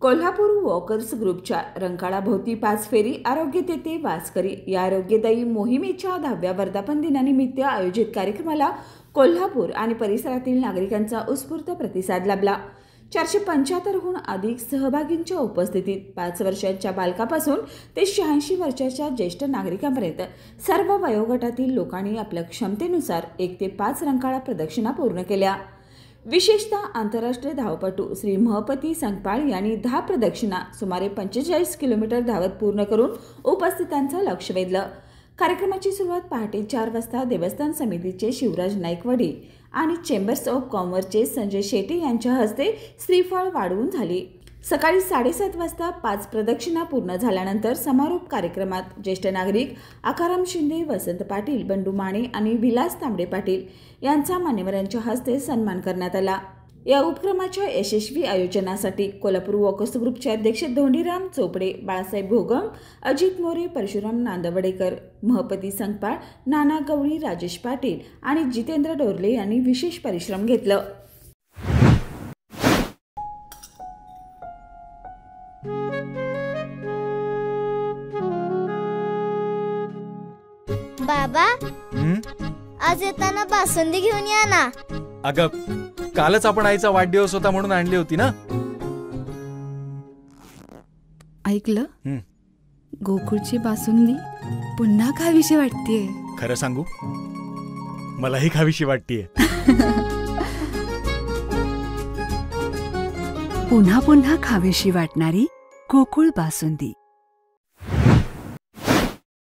Kolhapur walkers ग्रुपच्या रंकाळा भोवती 5 फेरी आरोग्य देते वाचकरी या आरोग्यदायी मोहिमेच्या 10व्या वर्धापन दिनानिमित्त आयोजित कार्यक्रमाला कोल्हापूर आणि परिसरातील नागरिकांचा उत्स्फूर्त प्रतिसाद लाभला। 475हून अधिक सहभागींच्या उपस्थितीत 5 वर्षांच्या बालकापासून ते 86 वर्षांच्या ज्येष्ठ नागरिकांपर्यंत सर्व वयोगटातील लोकांनी आपल्या क्षमतेनुसार 1 ते 5 रंकाळा प्रदक्षिणा पूर्ण केल्या। विशेषतः आंतरराष्ट्रीय धावपटू श्री महपती संकपाळ यांनी 10 प्रदक्षिणा सुमारे 45 किलोमीटर धावत पूर्ण करून उपस्थितांचं लक्ष वेधलं। कार्यक्रमाची सुरुवात पहाटे 4 वाजता देवस्थान समितीचे शिवराज नाईकवाडी आणि चेंबर्स ऑफ कॉमर्सचे संजय शेटे यांच्या हस्ते श्रीफळ वाढवून झाली। सकाळी 7:30 वाजता 5 प्रदक्षिणा पूर्ण झाल्यानंतर समारोप कार्यक्रमात ज्येष्ठ नागरिक आकाराम शिंदे, वसंत पाटील, बंडू माने आणि विलास तांबडे पाटील यांचा मान्यवरांच्या हस्ते सन्मान करण्यात आला। या उपक्रमाच्या यशस्वी आयोजनासाठी कोल्हापूर वॉकर्स ग्रुपचे अध्यक्ष धोंडीराम चोपडे, बाळासाहेब भोगम, अजित मोरे, परशुराम नांदवडेकर, महपती संकपाळ, नाना गवळी, राजेश पाटील आणि जितेंद्र डोरले यांनी विशेष परिश्रम घेतलं। बाबा, आज येताना बासुंदी घेऊन या ना। अगं, कालच आपण आईचा वाढदिवस होता म्हणून आणली होती ना। ऐकलं, गोकुळची बासुंदी पुन्हा खावीशी वाटतेय। खरं सांगू, मलाही खावीशी वाटतेय। पुन्हा पुन्हा खावीशी वाटणारी गोकुळ बासुंदी।